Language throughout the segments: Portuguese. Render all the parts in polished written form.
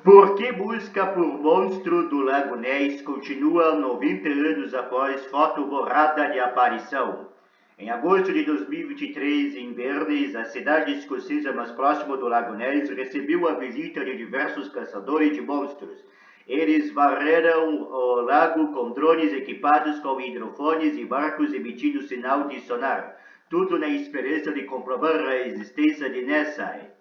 Por que busca por monstro do Lago Ness continua 90 anos após foto borrada de aparição? Em agosto de 2023, em Inverness, a cidade escocesa mais próxima do Lago Ness recebeu a visita de diversos caçadores de monstros. Eles varreram o lago com drones equipados com hidrofones e barcos emitindo sinal de sonar, tudo na esperança de comprovar a existência de Nessie.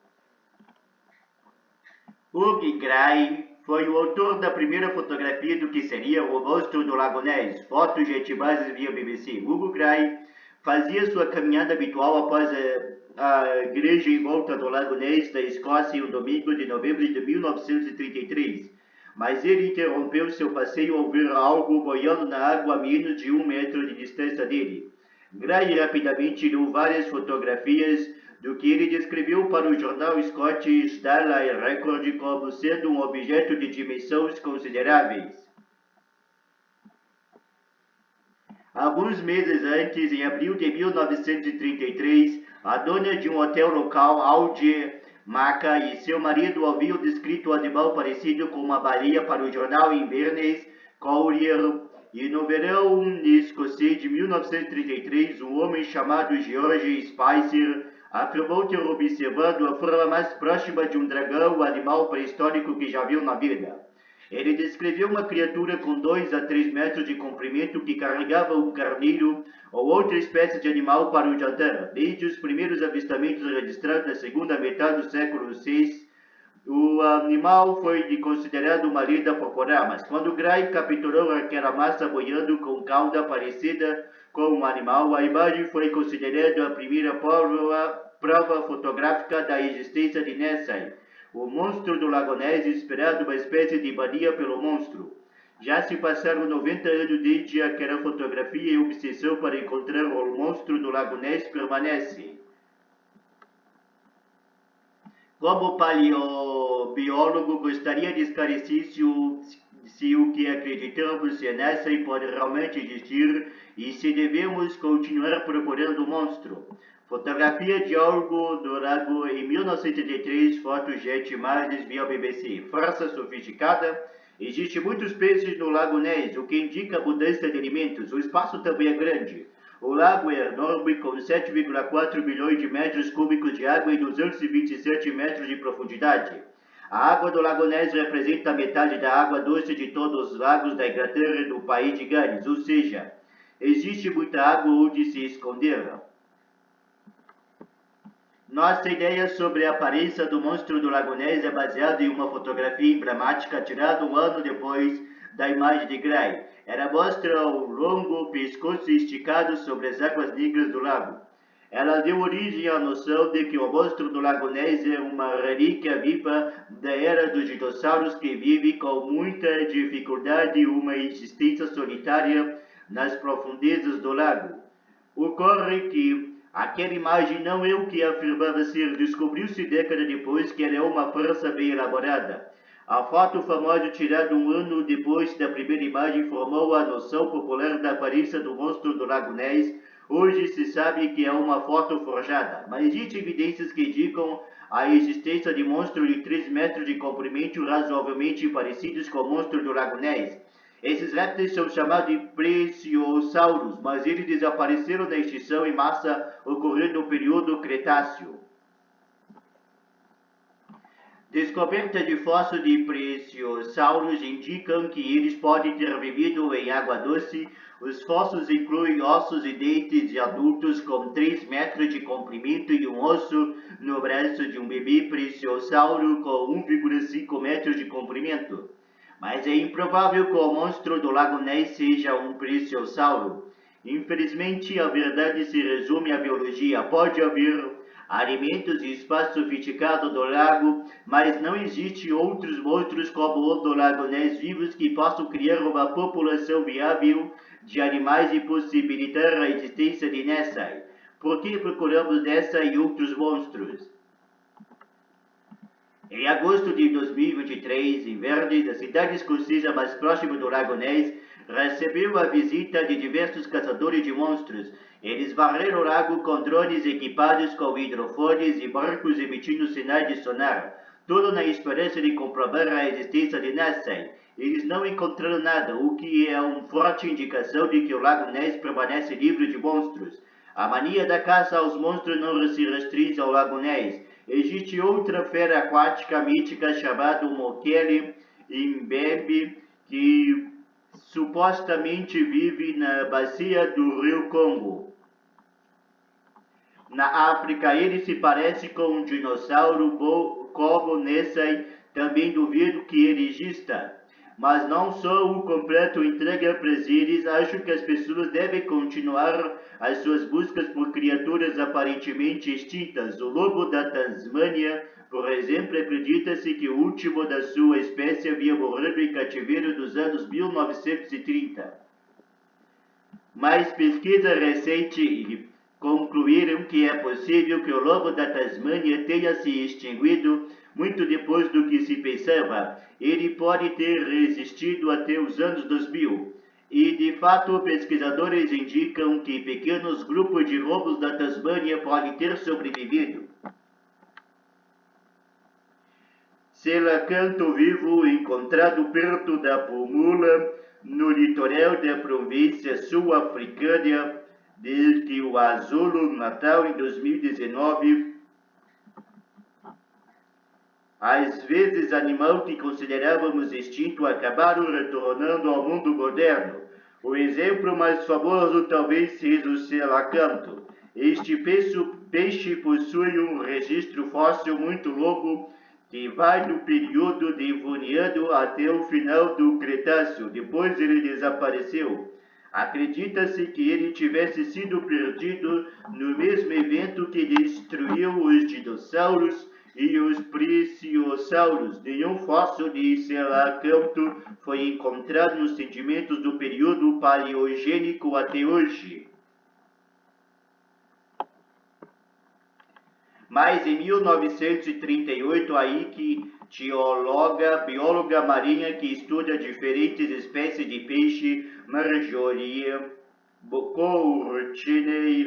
Hugh Gray foi o autor da primeira fotografia do que seria o monstro do Lago Ness, fotos etibadas via BBC. Hugh Gray fazia sua caminhada habitual após a igreja em volta do Lago Ness da Escócia em um domingo de novembro de 1933. Mas ele interrompeu seu passeio ao ver algo boiando na água a menos de 1 metro de distância dele. Gray rapidamente tirou várias fotografias do que ele descreveu para o jornal Scottish Daily Record como sendo um objeto de dimensões consideráveis. Alguns meses antes, em abril de 1933, a dona de um hotel local, Audrey Maca, e seu marido haviam descrito o animal parecido com uma baleia para o jornal Inverness Courier. E no verão escocês de 1933, um homem chamado George Spicer afirmou ter observado a forma mais próxima de um dragão, o animal pré-histórico que já viu na vida. Ele descreveu uma criatura com 2 a 3 metros de comprimento que carregava um carneiro ou outra espécie de animal para o jantar. Desde os primeiros avistamentos registrados na segunda metade do século VI, o animal foi considerado uma lenda popular, mas quando Gray capturou aquela massa boiando com cauda parecida com um animal, a imagem foi considerada a primeira prova fotográfica da existência de Nessie, o monstro do Lago Ness, esperado uma espécie de mania pelo monstro. Já se passaram 90 anos desde aquela fotografia e a obsessão para encontrar o monstro do Lago Ness permanece. Como paleobiólogo, gostaria de esclarecer se o que acreditamos se Nessie pode realmente existir e se devemos continuar procurando o monstro. Fotografia de algo do lago em 1983, fotos de imagens via BBC. Força sofisticada. Existem muitos peixes no Lago Ness, o que indica abundância de alimentos. O espaço também é grande. O lago é enorme, com 7,4 bilhões de metros cúbicos de água e 227 metros de profundidade. A água do Lago Ness representa metade da água doce de todos os lagos da Inglaterra e do país de Gales, ou seja, existe muita água onde se esconder. Nossa ideia sobre a aparência do monstro do Lago Ness é baseada em uma fotografia emblemática tirada um ano depois da imagem de Gray. Ela mostra o longo pescoço esticado sobre as águas negras do lago. Ela deu origem à noção de que o monstro do Lago Ness é uma relíquia viva da era dos dinossauros que vive com muita dificuldade uma existência solitária nas profundezas do lago. Ocorre que aquela imagem não é o que afirmava ser. Descobriu-se décadas depois que ela é uma farsa bem elaborada. A foto famosa tirada um ano depois da primeira imagem formou a noção popular da aparência do monstro do Lago Ness. Hoje se sabe que é uma foto forjada, mas existem evidências que indicam a existência de monstros de 3 metros de comprimento razoavelmente parecidos com o monstro do Lago Ness. Esses répteis são chamados de plesiosauros, mas eles desapareceram da extinção em massa ocorrendo no período Cretáceo. Descoberta de fósseis de plesiosauros indicam que eles podem ter vivido em água doce. Os fósseis incluem ossos e dentes de adultos com 3 metros de comprimento e um osso no braço de um bebê plesiosauro com 1,5 metros de comprimento. Mas é improvável que o monstro do Lago Ness seja um plesiosauro. Infelizmente, a verdade se resume à biologia. Pode haver alimentos e espaço sofisticado do lago, mas não existem outros monstros como o do Lago Ness vivos que possam criar uma população viável de animais e possibilitar a existência de Nessie. Por que procuramos Nessie e outros monstros? Em agosto de 2023, Inverness, a cidade escocesa mais próxima do Lago Ness, recebeu a visita de diversos caçadores de monstros. Eles varreram o lago com drones equipados com hidrofones e barcos emitindo sinais de sonar, tudo na esperança de comprovar a existência de Nessie. Eles não encontraram nada, o que é uma forte indicação de que o Lago Ness permanece livre de monstros. A mania da caça aos monstros não se restringe ao Lago Ness. Existe outra fera aquática mítica chamada Mokele Mbembe, que supostamente vive na bacia do rio Congo. Na África, ele se parece com um dinossauro como Nessie. Também duvido que ele exista. Mas não sou o completo entrega prazeres, acho que as pessoas devem continuar as suas buscas por criaturas aparentemente extintas. O lobo da Tasmânia, por exemplo, acredita-se que o último da sua espécie havia morrido em cativeiro nos anos 1930. Mas pesquisa recente concluíram que é possível que o lobo da Tasmânia tenha se extinguido muito depois do que se pensava. Ele pode ter resistido até os anos 2000. E, de fato, pesquisadores indicam que pequenos grupos de lobos da Tasmânia podem ter sobrevivido. Selacanto vivo encontrado perto da Pumula, no litoral da província sul-africana de KwaZulu-Natal em 2019. Às vezes, animal que considerávamos extinto acabaram retornando ao mundo moderno. O exemplo mais famoso talvez seja o selacanto. Este peixe possui um registro fóssil muito longo que vai do período Devoniano até o final do Cretáceo. Depois ele desapareceu. Acredita-se que ele tivesse sido perdido no mesmo evento que destruiu os dinossauros e os plesiosauros. Nenhum fóssil de selacanto foi encontrado nos sedimentos do período paleogênico até hoje. Mas em 1938, a bióloga marinha que estuda diferentes espécies de peixe, Marjorie Courtney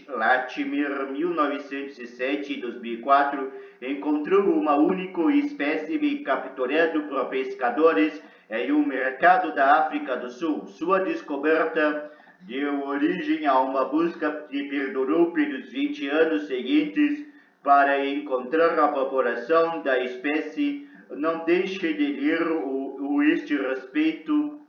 Latimer, 1907 e 2004, encontrou uma única espécie capturada por pescadores em um mercado da África do Sul. Sua descoberta deu origem a uma busca que perdurou pelos 20 anos seguintes para encontrar a população da espécie. Não deixe de ler este respeito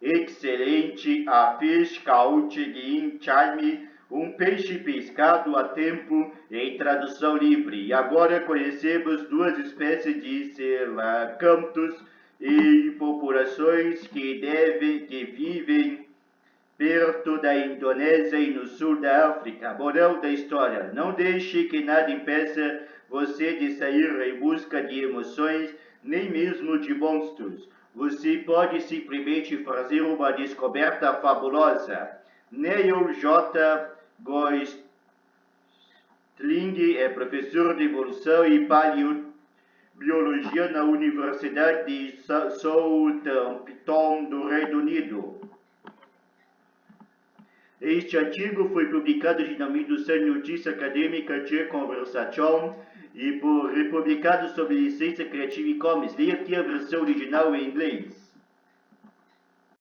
excelente a Fish Caught in Time, um peixe pescado a tempo em tradução livre. E agora conhecemos duas espécies de selacantos e populações que vivem perto da Indonésia e no sul da África. Moral da história: não deixe que nada impeça você de sair em busca de emoções, nem mesmo de monstros. Você pode simplesmente fazer uma descoberta fabulosa. Neil J. Gosling é professor de evolução e paleobiologia na Universidade de Southampton, do Reino Unido. Este artigo foi publicado originalmente no site Notícia Acadêmica de Conversation e republicado sob licença Creative Commons. Leia aqui a versão original em inglês.